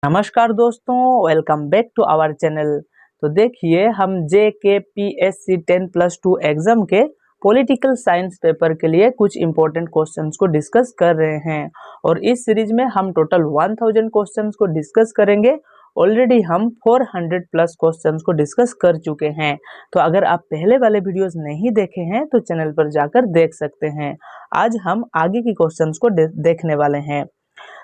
नमस्कार दोस्तों, welcome back to our channel. तो देखिए, हम JKPSC 10+2 एग्जाम के पॉलिटिकल साइंस पेपर के लिए कुछ इंपॉर्टेंट क्वेश्चंस को डिस्कस कर रहे हैं और इस सीरीज में हम टोटल 1000 क्वेश्चंस को डिस्कस करेंगे। ऑलरेडी हम 400 प्लस क्वेश्चंस को डिस्कस कर चुके हैं। तो अगर आप पहले वाले वीडियोस नहीं देखे हैं तो चैनल पर जाकर देख सकते हैं। आज हम आगे की क्वेश्चंस को देखने वाले हैं।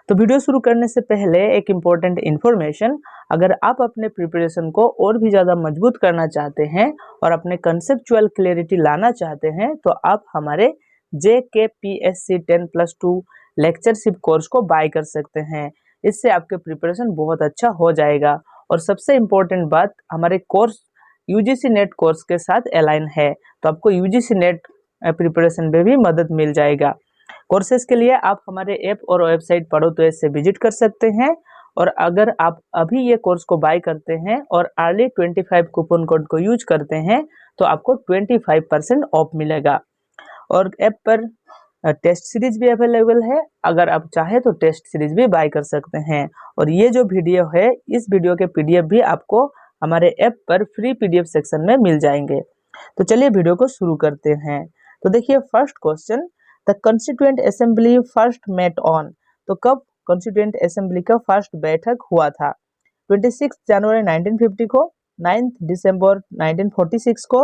तो वीडियो शुरू करने से पहले एक इम्पोर्टेंट इन्फॉर्मेशन, अगर आप अपने प्रिपरेशन को और भी ज़्यादा मजबूत करना चाहते हैं और अपने कंसेप्चुअल क्लैरिटी लाना चाहते हैं तो आप हमारे JKPSC 10+2 लेक्चरशिप कोर्स को बाय कर सकते हैं। इससे आपके प्रिपरेशन बहुत अच्छा हो जाएगा और सबसे इम्पोर्टेंट बात, हमारे कोर्स UGC नेट कोर्स के साथ अलाइन है, तो आपको UGC नेट प्रिपरेशन में भी मदद मिल जाएगा। कोर्सेज के लिए आप हमारे ऐप और वेबसाइट पढ़ो तो ऐसे विजिट कर सकते हैं और अगर आप अभी ये कोर्स को बाय करते हैं और अर्ली 25 कूपन कोड को यूज करते हैं तो आपको 25% ऑफ मिलेगा। और ऐप पर टेस्ट सीरीज भी अवेलेबल है, अगर आप चाहे तो टेस्ट सीरीज भी बाय कर सकते हैं। और ये जो वीडियो है, इस वीडियो के PDF भी आपको हमारे ऐप पर फ्री PDF सेक्शन में मिल जाएंगे। तो चलिए वीडियो को शुरू करते हैं। तो देखिए, first question, the constituent assembly first met on. तो कब कॉन्स्टिट्यूएंट असेंबली का फर्स्ट बैठक हुआ था? 26 जनवरी 1950 को, 9 दिसंबर 1946 को,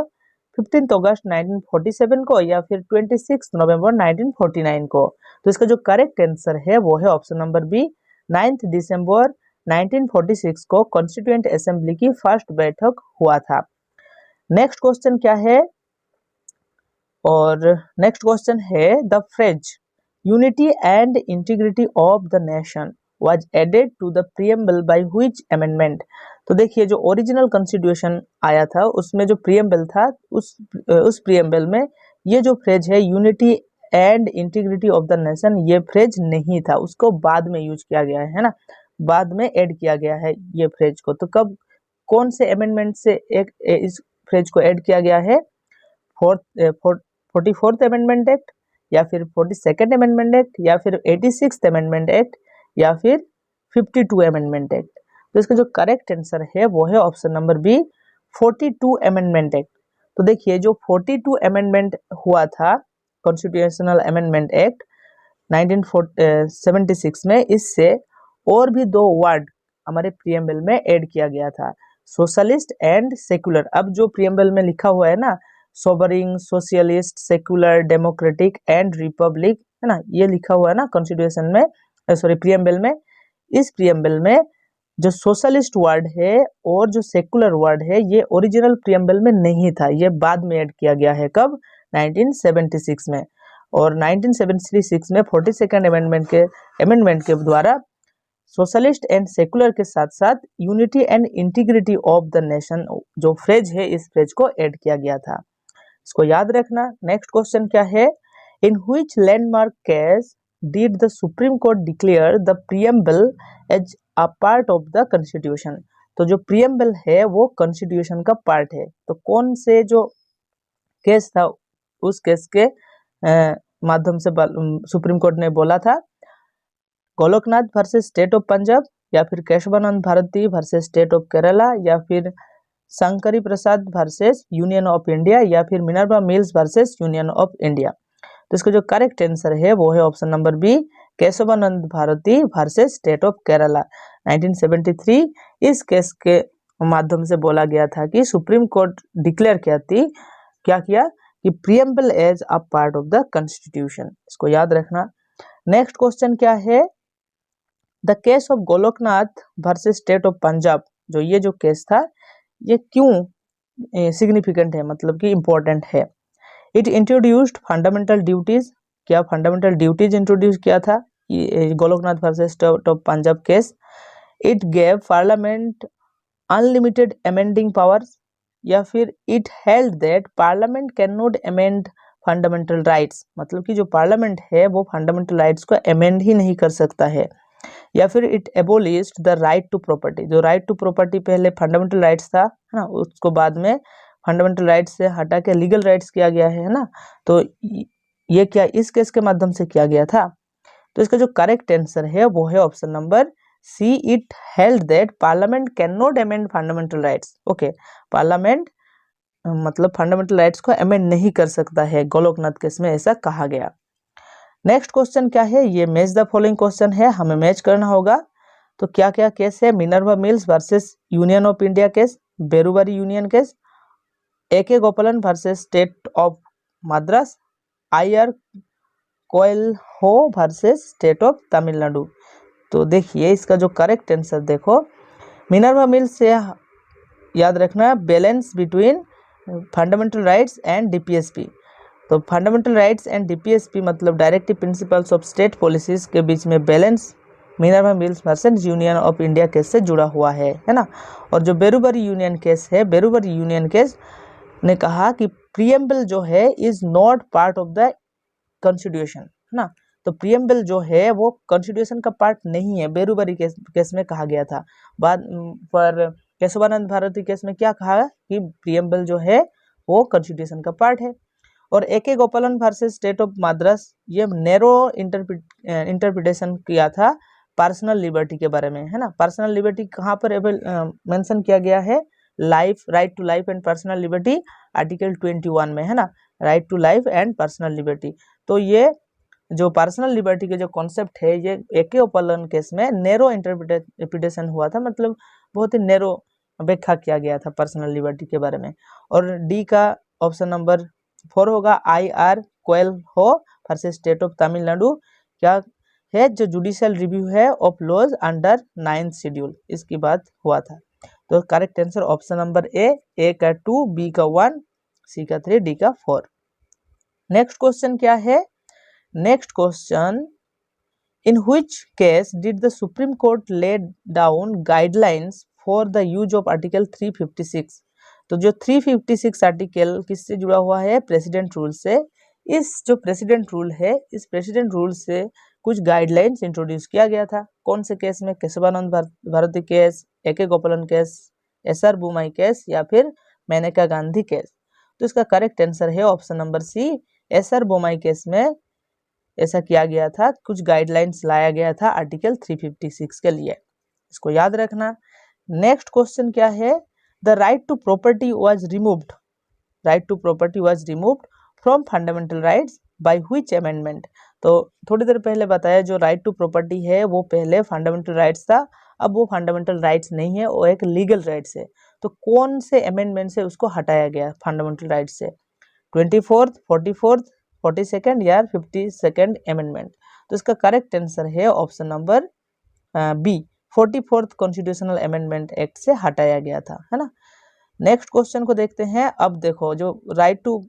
15 अगस्त 1947 को या फिर 26 नवंबर 1949 को। तो इसका जो करेक्ट आंसर है वो है ऑप्शन नंबर बी, 9 दिसंबर 1946 को कॉन्स्टिट्यूएंट असेंबली की फर्स्ट बैठक हुआ था। नेक्स्ट क्वेश्चन क्या है? और नेक्स्ट क्वेश्चन है, the phrase unity and integrity of the nation was added to the preamble by which amendment. तो देखिए, जो ओरिजिनल कॉन्स्टिट्यूशन आया था उसमें जो प्रीएम्बल था, उस प्रीएम्बल में ये जो फ्रेज है unity and integrity of the nation, ये फ्रेज नहीं था, उसको बाद में यूज किया गया है ना, बाद में ऐड किया गया है ये फ्रेज को। तो कब, कौन से अमेंडमेंट से एक इस फ्रेज को ऐड किया गया है? 44th अमेंडमेंट एक्ट या फिर 42nd अमेंडमेंट एक्ट या फिर 86th अमेंडमेंट एक्ट या फिर 52 अमेंडमेंट एक्ट। तो इसका जो करेक्ट आंसर है वो है option number B, 42 amendment act. तो देखिए, जो 42 अमेंडमेंट हुआ था, कॉन्स्टिट्यूशनल अमेंडमेंट एक्ट 1976 में, इससे और भी 2 वर्ड हमारे प्रीएम्बल में ऐड किया गया था, सोशलिस्ट एंड सेक्युलर। अब जो प्रीएम्बल में लिखा हुआ है ना, sobering, socialist, secular, democratic and Republic, है ना, ये लिखा हुआ है ना कॉन्स्टिट्यूशन में, सॉरी प्रीएम्बल में। इस प्रीएम्बल में जो सोशलिस्ट वर्ड है और जो सेक्युलर वर्ड है, ये ओरिजिनल प्रीएम्बल में नहीं था, ये बाद में ऐड किया गया है। कब? 1976 में। और 1976 में 42nd अमेंडमेंट के द्वारा सोशलिस्ट एंड सेकुलर के साथ साथ unity and integrity of the nation जो फ्रेज है, इस फ्रेज को ऐड किया गया था, इसको याद रखना। नेक्स्ट क्वेश्चन क्या है? In which landmark case did the supreme court declare the preamble as a part of the constitution. तो जो प्रीएम्बल है वो कॉन्स्टिट्यूशन का पार्ट है, तो कौन से जो केस था, उस केस के माध्यम से सुप्रीम कोर्ट ने बोला था? Golaknath versus state of Punjab या फिर Keshavananda Bharati versus state of Kerala या फिर Shankari Prasad versus union of India या फिर Minerva Mills versus union of India. तो इसका जो करेक्ट आंसर है वो है option number B, Keshavananda Bharati versus state of Kerala. 1973 इस केस के माध्यम से बोला गया था कि सुप्रीम कोर्ट डिक्लेयर क्या किया कि preamble as a part of the constitution, इसको याद रखना। नेक्स्ट क्वेश्चन क्या है? The case of Golaknath versus state of Punjab, जो ये जो केस था, ये क्यों सिग्निफिकेंट है, मतलब कि इम्पोर्टेंट है? It introduced fundamental duties. क्या फंडामेंटल ड्यूटीज इंट्रोड्यूस किया था Golaknath versus state of Punjab case? It gave parliament unlimited amending powers या फिर it held that parliament can not amend fundamental rights, मतलब कि जो पार्लियामेंट है वो फंडामेंटल राइट्स को अमेंड ही नहीं कर सकता है। या फिर it abolished the right to property, जो राइट टू प्रॉपर्टी पहले फंडामेंटल राइट्स था, है ना, उसको बाद में फंडामेंटल राइट्स से हटा के लीगल राइट्स किया गया है ना। तो ये क्या इस केस के माध्यम से किया गया था? तो इसका जो करेक्ट आंसर है वो है option number see it held that parliament can not amend fundamental rights. Okay, parliament मतलब फंडामेंटल राइट्स को अमेंड नहीं कर सकता है, गोलोकनाथ केस में ऐसा कहा गया। नेक्स्ट क्वेश्चन क्या है, ये मैच द फॉलोइंग क्वेश्चन है, हमें मैच करना होगा। तो क्या क्या केस है, Minerva Mills versus union of India case, Berubari union case, AK Gopalan versus state of Madras, IR Coelho versus state of Tamil Nadu. तो देखिए इसका जो करेक्ट आंसर देखो, मिनर्वा मिल्स से याद रखना balance between fundamental rights and DPSP। तो फंडामेंटल राइट्स एंड DPSP मतलब directive principles of state policies के बीच में balance Minerva Mills versus union of India case से जुड़ा हुआ है ना। और जो बेरुबरी यूनियन केस है, बेरुबरी यूनियन केस ने कहा कि प्रीएम्बल जो है is not part of the constitution, है ना। तो प्रीएम्बल जो है वो कॉन्स्टिट्यूशन का पार्ट नहीं है, बेरुबरी केस में कहा गया था। बाद पर केशवानंद भारती केस में क्या कहा कि प्रीएम्बल जो है वो कॉन्स्टिट्यूशन का पार्ट है। और AK Gopalan versus state of Madras, ये नैरो इंटरप्रिटेशन किया था पर्सनल लिबर्टी के बारे में, है ना। पर्सनल लिबर्टी कहाँ पर मेंशन किया गया है, life, right to life and personal liberty, article 21 में, है ना, right to life and personal liberty. तो ये जो पर्सनल लिबर्टी के जो कॉन्सेप्ट है, ये AK गोपालन केस में नैरो इंटरप्रिटेशन हुआ था, मतलब बहुत ही नैरो व्याख्या किया गया था पर्सनल लिबर्टी के बारे में। और डी का ऑप्शन नंबर 4 होगा, IR Coelho versus state of Tamil Nadu, क्या है, जो जुडिशियल रिव्यू है of laws under 9th schedule, इसकी बात हुआ था। तो correct answer option number A का 2, बी का 1, सी का 3, डी का 4। नेक्स्ट क्वेश्चन क्या है, next question, in which case did the supreme court lay down guidelines for the use of article 356। तो जो 356 आर्टिकल किससे जुड़ा हुआ है, प्रेसिडेंट रूल से। इस जो प्रेसिडेंट रूल है, इस प्रेसिडेंट रूल से कुछ गाइडलाइंस इंट्रोड्यूस किया गया था। कौन से केस में, Keshavananda Bharati case, AK Gopalan case, SR Bommai case, या फिर मेनका गांधी केस। तो इसका करेक्ट आंसर है option number C, SR Bommai case में ऐसा किया गया था, कुछ गाइडलाइंस लाया गया था आर्टिकल 356 के लिए, इसको याद रखना। नेक्स्ट क्वेश्चन क्या है, the right to property was removed, right to property was removed from fundamental rights by which amendment. तो थोड़ी देर पहले बताया जो राइट टू प्रॉपर्टी है वो पहले फंडामेंटल राइट्स था, अब वो फंडामेंटल राइट्स नहीं है, वो एक लीगल राइट्स है। तो कौन से अमेंडमेंट से उसको हटाया गया फंडामेंटल राइट्स से, 24th, 44th, 42nd या 52nd अमेंडमेंट। तो इसका करेक्ट आंसर है option number B, 44th constitutional amendment act से हटाया गया था, है ना। नेक्स्ट क्वेश्चन को देखते हैं। अब देखो जो राइट टू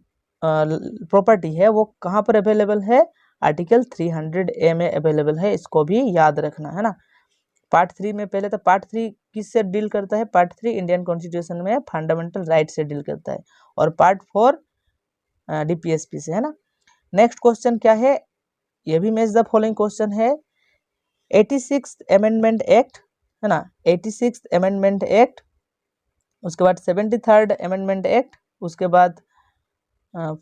प्रॉपर्टी है वो कहाँ पर अवेलेबल है, आर्टिकल 300A में अवेलेबल है, इसको भी याद रखना, है ना। पार्ट 3 में, पहले तो पार्ट 3 किससे डील करता है, पार्ट 3 इंडियन कॉन्स्टिट्यूशन में फंडामेंटल राइट से डील करता है, और पार्ट 4 DPSP से, है ना। नेक्स्ट क्वेश्चन क्या है, ये भी मैच द फॉलोइंग क्वेश्चन है, 86th अमेंडमेंट एक्ट, है ना, 86th अमेंडमेंट एक्ट, उसके बाद 73rd अमेंडमेंट एक्ट, उसके बाद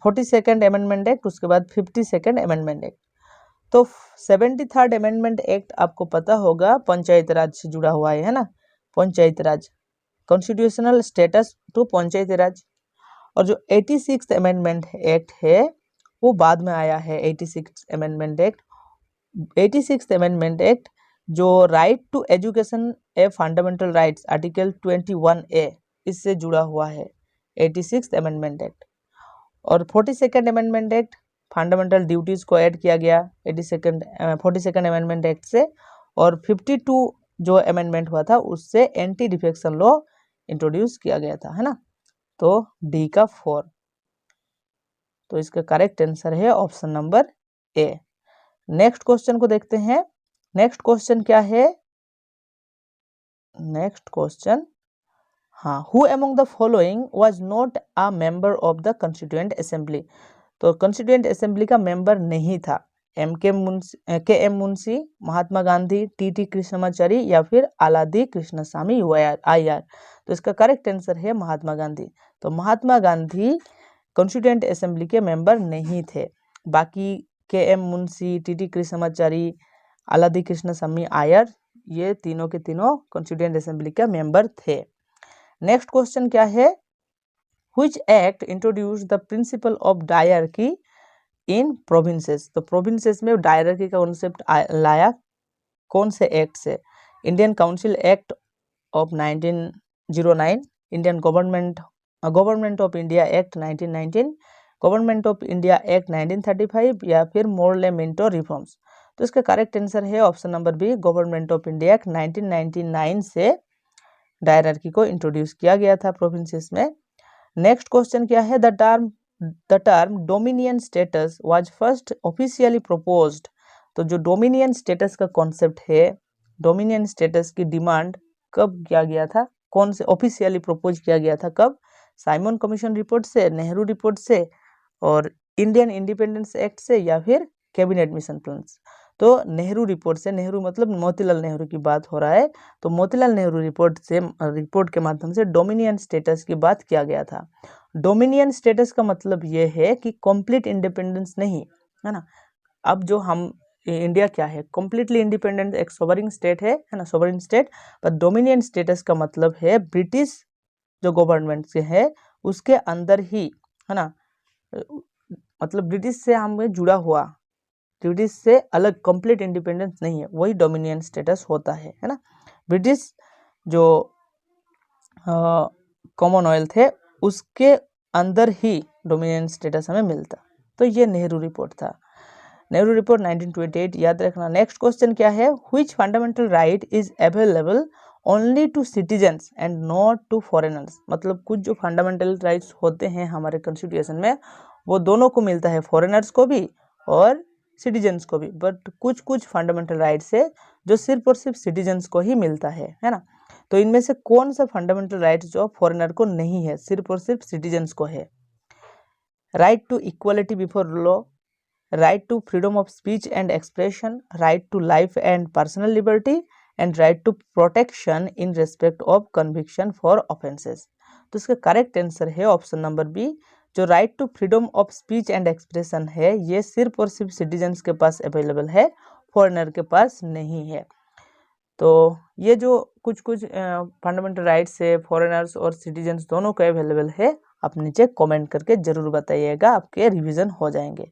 42nd अमेंडमेंट एक्ट, उसके बाद 52nd अमेंडमेंट एक्ट। तो 73rd अमेंडमेंट एक्ट आपको पता होगा पंचायत राज से जुड़ा हुआ है ना, पंचायत राज, कॉन्स्टिट्यूशनल स्टेटस टू पंचायत राज। और जो 86th अमेंडमेंट एक्ट है वो बाद में आया है, 86th amendment act. 86th amendment act जो right to education a fundamental rights, article 21A, इससे जुड़ा हुआ है 86th अमेंडमेंट एक्ट। और 42nd amendment act, fundamental duties को ऐड किया गया 42nd अमेंडमेंट एक्ट से। और 52 जो अमेंडमेंट हुआ था उससे एंटी डिफेक्शन लॉ इंट्रोड्यूस किया गया था, है ना। तो डी का 4। तो इसका करेक्ट आंसर है ऑप्शन नंबर ए। नेक्स्ट क्वेश्चन को देखते हैं। नेक्स्ट क्वेश्चन क्या है, नेक्स्ट क्वेश्चन, हाँ, who among the following was not a member of the constituent assembly. तो कॉन्स्टिट्यूएंट असेंबली का मेंबर नहीं था के एम मुंशी, महात्मा गांधी, TT कृष्णमाचारी, या फिर आलादी कृष्णस्वामी IR। तो इसका करेक्ट आंसर है महात्मा गांधी। तो महात्मा गांधी कॉन्स्टिट्यूएंट असेंबली के मेंबर नहीं थे, बाकी KM Munshi, TT Krishnamachari, Alladi Krishnaswamy IR ये तीनों के तीनों कॉन्स्टिट्यूएंट असेंबली का मेंबर थे। नेक्स्ट क्वेश्चन क्या है, which act introduce the principle of dyarchy in provinces. तो प्रोविंसेस में डायरकी का कॉन्सेप्ट लाया कौन से एक्ट से, Indian council act of 1909, Indian government of India act 1919, government of India act 1935 या फिर मोरले मिंटो रिफॉर्म्स। तो इसका करेक्ट आंसर है option number B, government of India act 1999 से डायरकी को इंट्रोड्यूस किया गया था प्रोविंसेस में। नेक्स्ट क्वेश्चन क्या है, the term dominion status was first officially proposed. तो जो डोमिनियन स्टेटस का कॉन्सेप्ट है, डोमिनियन स्टेटस की डिमांड कब किया गया था, कौन से ऑफिशियली प्रपोज किया गया था, कब, साइमन कमीशन रिपोर्ट से, नेहरू रिपोर्ट से और इंडियन इंडिपेंडेंस एक्ट से या फिर कैबिनेट मिशन प्लान्स। तो नेहरू रिपोर्ट से, नेहरू मतलब मोतीलाल नेहरू की बात हो रहा है, तो मोतीलाल नेहरू रिपोर्ट के माध्यम से डोमिनियन स्टेटस की बात किया गया था। डोमिनियन स्टेटस का मतलब ये है कि कंप्लीट इंडिपेंडेंस नहीं है ना। अब जो हम इंडिया क्या है, कंप्लीटली इंडिपेंडेंट एक सोवरिन स्टेट है ना, सोवरिन स्टेट, पर डोमिनियन स्टेटस का मतलब है ब्रिटिश जो गवर्नमेंट से है उसके अंदर ही है ना, मतलब ब्रिटिश से हमें जुड़ा हुआ, ब्रिटिश से अलग कंप्लीट इंडिपेंडेंस नहीं है, वही डोमिनियन स्टेटस होता है ना। ब्रिटिश जो कॉमनवेल्थ है उसके अंदर ही डोमिनियन स्टेटस हमें मिलता। तो ये नेहरू रिपोर्ट था, नेहरू रिपोर्ट 1928 याद रखना। नेक्स्ट क्वेश्चन क्या है, which fundamental right is available only to citizens and not to foreigners. मतलब कुछ जो फंडामेंटल राइट्स होते हैं हमारे कॉन्स्टिट्यूशन में वो दोनों को मिलता है, फॉरेनर्स को भी और सिटीजन्स को भी, बट कुछ कुछ फंडामेंटल राइट्स है जो सिर्फ और सिर्फ सिटीजन्स को ही मिलता है ना। तो इनमें से कौन सा फंडामेंटल राइट्स जो फॉरेनर को नहीं है, सिर्फ और सिर्फ सिटीजन्स को है, right to equality before law, right to freedom of speech and expression, right to life and personal liberty and right to protection in respect of conviction for offenses। तो इसका करेक्ट आंसर है option number B, जो right to freedom of speech and expression है ये सिर्फ और सिर्फ citizens के पास अवेलेबल है, फॉरेनर के पास नहीं है। तो ये जो कुछ कुछ फंडामेंटल राइट्स है फॉरेनर्स और सिटीजन्स दोनों को अवेलेबल है, आप नीचे कमेंट करके जरूर बताइएगा, आपके रिवीजन हो जाएंगे।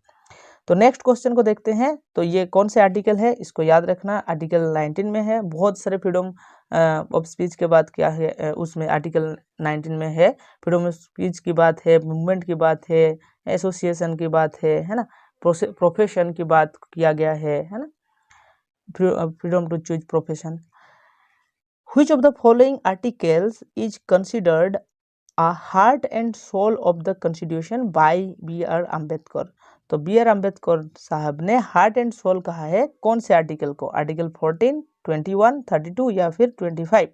तो नेक्स्ट क्वेश्चन को देखते हैं। तो ये कौन से आर्टिकल है, इसको याद रखना, आर्टिकल 19 में है। बहुत सारे फ्रीडम ऑफ स्पीच के बात क्या है, उसमें आर्टिकल 19 में है, फ्रीडम ऑफ स्पीच की बात है, मूवमेंट की बात है, एसोसिएशन की बात है ना, प्रोफेशन की बात किया गया है ना, freedom to choose profession. Which of the following articles is considered a heart and soul of the constitution by B.R. Ambedkar. तो B.R. अम्बेडकर साहब ने हार्ट एंड सोल कहा है कौन से आर्टिकल को, आर्टिकल 14, 21, 32 या फिर 25।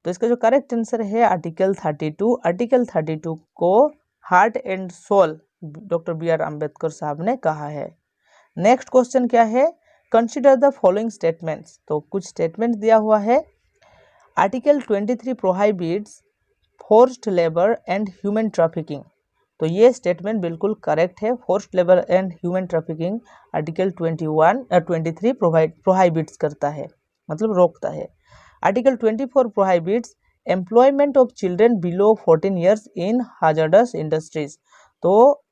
तो इसका जो करेक्ट आंसर है आर्टिकल 32। आर्टिकल 32 को heart and soul doctor B.R. Ambedkar साहब ने कहा है। नेक्स्ट क्वेश्चन क्या है, कंसिडर द फॉलोइंग स्टेटमेंट्स। तो कुछ स्टेटमेंट दिया हुआ है। Article 23 prohibits forced labour and human trafficking. तो ये स्टेटमेंट बिल्कुल करेक्ट है, forced labour and human trafficking article 23 prohibits करता है, मतलब रोकता है। Article 24 prohibits employment of children below 14 years in hazardous industries. तो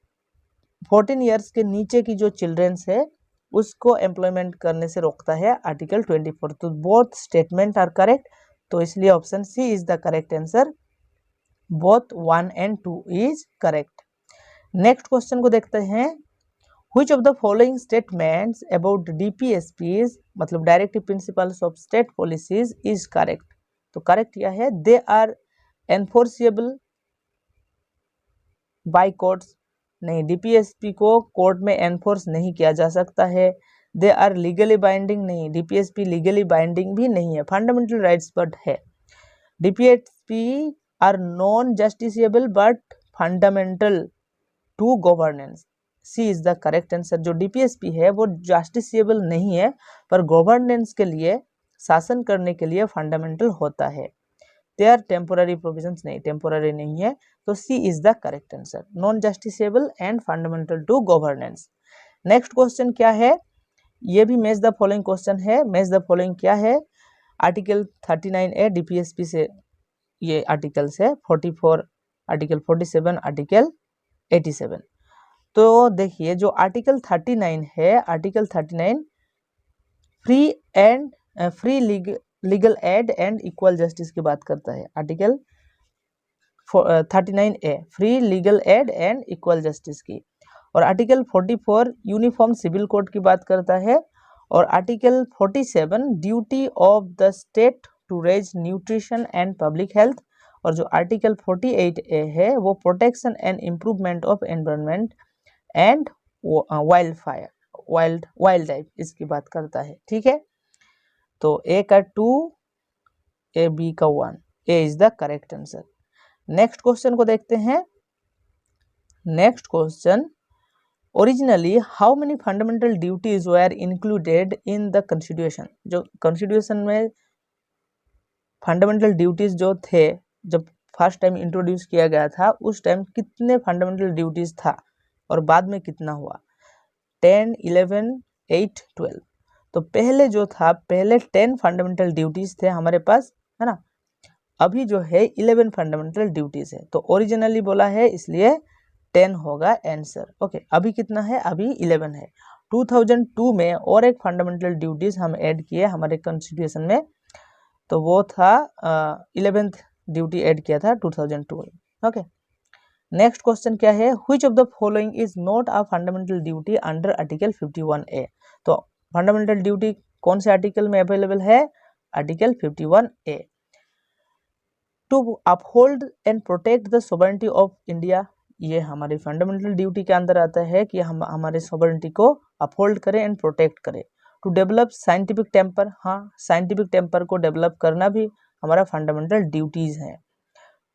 14 ईयर्स के नीचे की जो चिल्ड्रेंस है उसको एम्प्लॉयमेंट करने से रोकता है आर्टिकल 24। तो बोथ स्टेटमेंट आर करेक्ट, तो इसलिए option C is the correct answer, both 1 and 2 is correct. Next question को देखते हैं। Which of the following statements about DPSPs मतलब directive principles of state policies is correct. तो correct यह है, they are enforceable by courts. नहीं, DPSP को court में एनफोर्स नहीं किया जा सकता है। दे आर लीगली बाइंडिंग, नहीं DPSP लीगली बाइंडिंग भी नहीं है, फंडामेंटल राइट्स बट है। DPSP are non-justiciable but fundamental to governance। C is the correct answer। जो DPSP है वो justiciable नहीं है पर गवर्नेंस के लिए, शासन करने के लिए फंडामेंटल होता है। They are temporary provisions, नहीं टेम्पोररी नहीं है, तो C is the correct answer, non-justiciable and fundamental to governance। Next question क्या है, ये भी मैच द फॉलोइंग क्वेश्चन है। मैच द फॉलोइंग क्या है, आर्टिकल 39A DPSP से ये आर्टिकल्स है, 44 आर्टिकल 47 आर्टिकल 87। तो देखिए जो आर्टिकल 39 है, article 39 free legal aid and equal justice की बात करता है। Article 39A free legal aid and equal justice की, और आर्टिकल 44 यूनिफॉर्म सिविल कोड की बात करता है, और article 47 duty of the state to raise nutrition and public health, और जो आर्टिकल 48A है वो protection and improvement of environment and wild life इसकी बात करता है। ठीक है, तो ए का 2, ए बी का 1, A is the correct answer. Next question को देखते हैं। Next question, originally how many fundamental duties were included in the constitution. जो कॉन्स्टिट्यूशन में फंडामेंटल ड्यूटीज जो थे, जब फर्स्ट टाइम इंट्रोड्यूस किया गया था उस टाइम कितने फंडामेंटल ड्यूटीज था और बाद में कितना हुआ? 10, 11, 8, 12। तो पहले जो था, पहले 10 फंडामेंटल ड्यूटीज थे हमारे पास, है ना। अभी जो है 11 फंडामेंटल ड्यूटीज है, तो ओरिजिनली बोला है इसलिए 10 होगा आंसर। ओके, अभी कितना है? अभी 11 है। 2002 में और एक फंडामेंटल ड्यूटीज हम ऐड किए हमारे कॉन्स्टिट्यूशन में, तो वो था 11th ड्यूटी ऐड किया था 2002 में। ओके, नेक्स्ट क्वेश्चन क्या है? Which of the following is not a fundamental duty under article 51A। तो फंडामेंटल ड्यूटी कौन से आर्टिकल में अवेलेबल है? Article 51A। To uphold and protect the sovereignty of India, ये हमारी फंडामेंटल ड्यूटी के अंदर आता है कि हम हमारे सोवरेनिटी को अपहोल्ड करें एंड प्रोटेक्ट करें। टू डेवलप साइंटिफिक टेम्पर, हाँ साइंटिफिक टेम्पर को डेवलप करना भी हमारा फंडामेंटल ड्यूटीज है।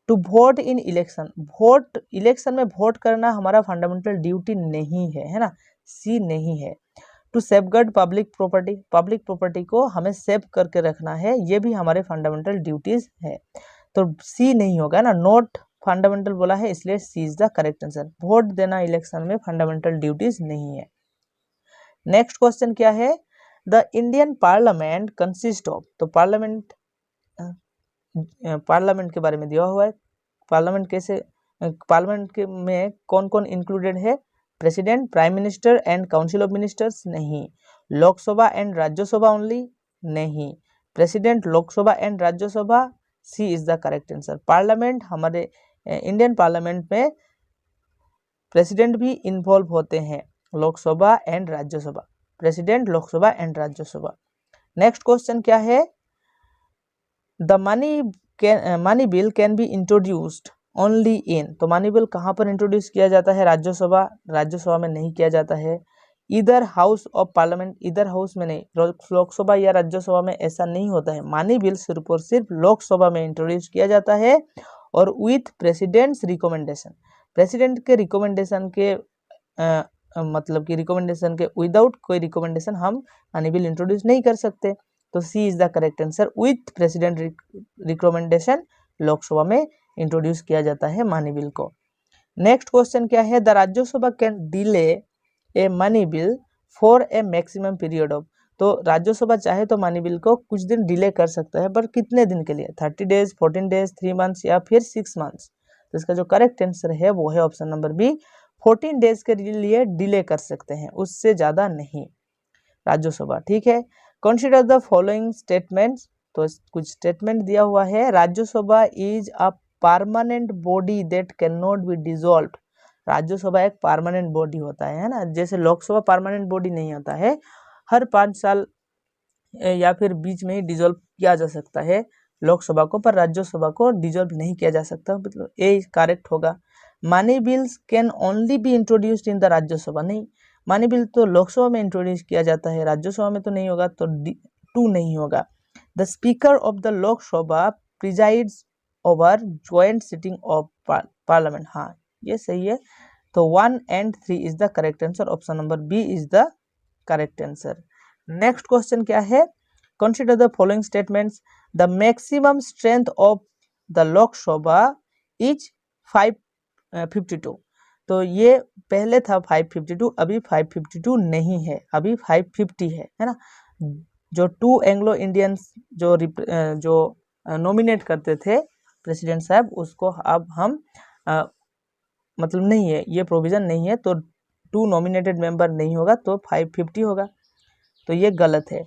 To vote in election, vote election में वोट करना हमारा फंडामेंटल ड्यूटी नहीं है ना, सी नहीं है। To safeguard public property, public property को हमें सेव करके रखना है, ये भी हमारे फंडामेंटल ड्यूटीज है, तो सी नहीं होगा ना, नॉट फंडामेंटल बोला है इसलिए C is the correct answer. Vote देना इलेक्शन में फंडामेंटल ड्यूटीज नहीं है। नेक्स्ट क्वेश्चन क्या है? The Indian parliament consist of, तो पार्लियामेंट के बारे में दिया हुआ है। पार्लियामेंट कैसे, पार्लियामेंट के में कौन कौन इंक्लूडेड है? President, prime minister and council of ministers, नहीं। लोकसभा एंड राज्यसभा ओनली, नहीं। President, Lok Sabha and Rajya Sabha, C is the correct answer. Parliament, हमारे इंडियन पार्लियामेंट में प्रेसिडेंट भी इन्वॉल्व होते हैं, Lok Sabha and Rajya Sabha, president, Lok Sabha and Rajya Sabha. Next question क्या है? The money bill can be introduced only in, तो मनी बिल कहाँ पर इंट्रोड्यूस किया जाता है? राज्यसभा, राज्यसभा में नहीं किया जाता है। इधर हाउस ऑफ पार्लियामेंट, इधर हाउस में नहीं, लोकसभा या राज्यसभा में ऐसा नहीं होता है। मनी बिल सिर्फ और सिर्फ लोकसभा में इंट्रोड्यूस किया जाता है, और विथ प्रेसिडेंट्स रिकमेंडेशन, प्रेसिडेंट के रिकमेंडेशन के मतलब कि रिकमेंडेशन के विदाउट कोई रिकमेंडेशन हम मनी बिल इंट्रोड्यूस नहीं कर सकते, तो C is the correct answer. With president recommendation Lok Sabha में इंट्रोड्यूस किया जाता है मनी बिल को। नेक्स्ट क्वेश्चन क्या है? The Rajya Sabha can delay a money bill for a maximum period of, तो राज्यसभा चाहे तो मनी बिल को कुछ दिन डिले कर सकता है, पर कितने दिन के लिए? 30 डेज, 14 डेज, 3 मंथ्स या फिर 6 मंथ्स। तो इसका जो करेक्ट आंसर है वो है ऑप्शन नंबर बी, 14 डेज के लिए डिले कर सकते हैं, उससे ज्यादा नहीं राज्यसभा। ठीक है, कंसीडर द फॉलोइंग स्टेटमेंट्स, तो कुछ स्टेटमेंट दिया हुआ है। Rajya Sabha is a permanent body that can not be dissolved, Rajya Sabha एक परमानेंट बॉडी होता है ना, जैसे लोकसभा परमानेंट बॉडी नहीं होता है, हर 5 साल या फिर बीच में ही डिसॉल्व किया जा सकता है लोकसभा को, पर राज्यसभा को डिसॉल्व नहीं किया जा सकता, मतलब ए करेक्ट होगा। Money bills can only be introduced in the Rajya Sabha, नहीं, मनी बिल तो लोकसभा में इंट्रोड्यूस किया जाता है, राज्यसभा में तो नहीं होगा, तो 2 नहीं होगा। The speaker of the Lok Sabha presides over joint sitting of parliament, हाँ ये सही है, तो 1 and 3 is the correct answer, option number B is the correct answer. Next question क्या है? Consider the following statements, the maximum strength of the Lok Sabha is 552, तो ये पहले था 552, अभी 552 नहीं है, अभी 550 है ना। जो 2 एंग्लो इंडियंस जो नॉमिनेट करते थे प्रेसिडेंट साहब, उसको अब हम मतलब नहीं है, ये प्रोविज़न नहीं है, तो 2 नॉमिनेटेड मेंबर नहीं होगा तो 550 होगा, तो ये गलत है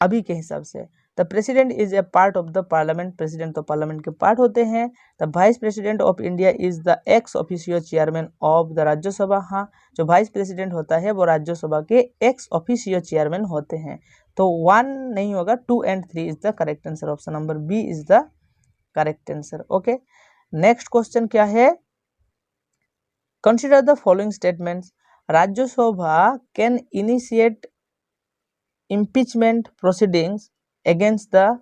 अभी के हिसाब से। The president is a part of the parliament, president तो पार्लियामेंट के पार्ट होते हैं। The vice president of India is the ex officio chairman of the Rajya Sabha. हाँ, जो वाइस प्रेसिडेंट होता है वो राज्यसभा के एक्स ऑफिशियो चेयरमैन होते हैं। तो 1 नहीं होगा, 2 and 3 is the correct answer. Option number B is the correct answer. Okay, next question क्या है? Consider the following statements. Rajya Sabha can initiate impeachment proceedings against the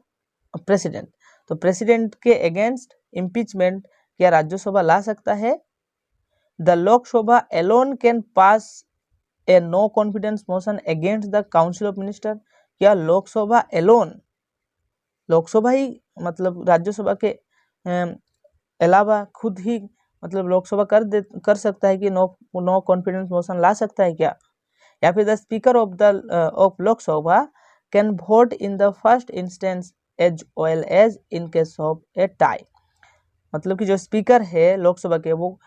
president. तो प्रेसिडेंट के अगेंस्ट इम्पीचमेंट क्या राज्यसभा ला सकता है? The Lok Sabha alone can pass a no confidence motion against the council of minister. क्या Lok Sabha Elon, Lok Sabha ही मतलब राज्यसभा के अलावा खुद ही मतलब लोकसभा कर सकता है कि नो कॉन्फिडेंस मोशन ला सकता है क्या? या फिर the speaker of Lok Sabha can vote in the first instance as well as in case of a tie. मतलब कि जो स्पीकर है लोकसभा के वो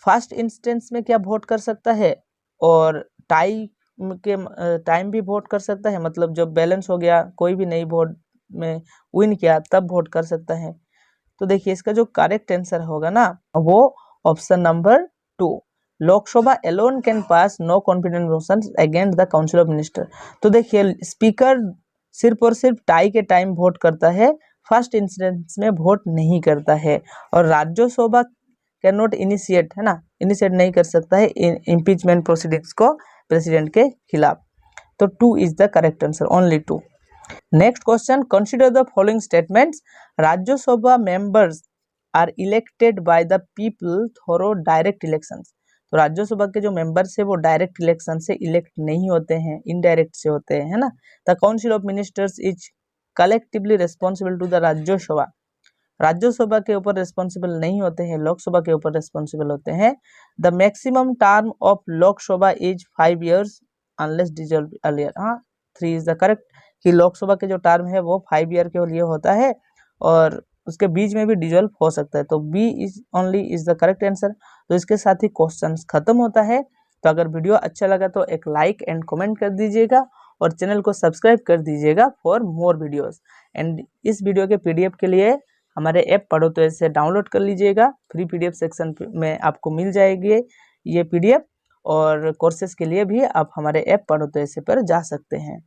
फर्स्ट इंस्टेंस में क्या वोट कर सकता है और टाई के टाइम भी वोट कर सकता है। मतलब जब बैलेंस हो गया, कोई भी नई वोट में विन किया तब वोट कर सकता है। तो देखिए इसका जो करेक्ट आंसर होगा ना वो option number 2, Lok Sabha alone can pass no confidence motion against the council of minister. तो देखिए स्पीकर सिर्फ और सिर्फ टाई के टाइम वोट करता है, फर्स्ट इंस्टेंस में वोट नहीं करता है। और राज्यसभा कैन नॉट इनिशिएट, है ना, इनिशिएट नहीं कर सकता है इम्पीचमेंट प्रोसीडिंग्स को प्रेसिडेंट के खिलाफ। तो 2 is the correct answer, only 2। Next question, consider the following statements. Rajya Sabha members are elected by the people through direct elections. तो राज्यसभा के जो मेंबर्स है वो डायरेक्ट इलेक्शन से इलेक्ट नहीं होते हैं, इनडायरेक्ट से होते हैं, है ना। The council of ministers is collectively responsible to the Rajya Sabha. Rajya Sabha के ऊपर रिस्पॉन्सिबल नहीं होते हैं, लोकसभा के ऊपर रिस्पॉन्सिबल होते हैं। The maximum term of Lok Sabha is 5 years unless dissolve earlier. हाँ, 3 इज द करेक्ट, कि लोकसभा के जो टर्म है वो 5 year के लिए होता है और उसके बीच में भी डिजॉल्व हो सकता है। तो B is only is the correct answer. तो इसके साथ ही क्वेश्चन खत्म होता है। तो अगर वीडियो अच्छा लगा तो एक लाइक एंड कमेंट कर दीजिएगा और चैनल को सब्सक्राइब कर दीजिएगा फॉर मोर वीडियोस। एंड इस वीडियो के पीडीएफ के लिए हमारे ऐप पढ़ो तो ऐसे डाउनलोड कर लीजिएगा, फ्री पीडीएफ सेक्शन में आपको मिल जाएगी ये पीडीएफ। और कोर्सेज के लिए भी आप हमारे ऐप पढ़ो तो ऐसे पर जा सकते हैं।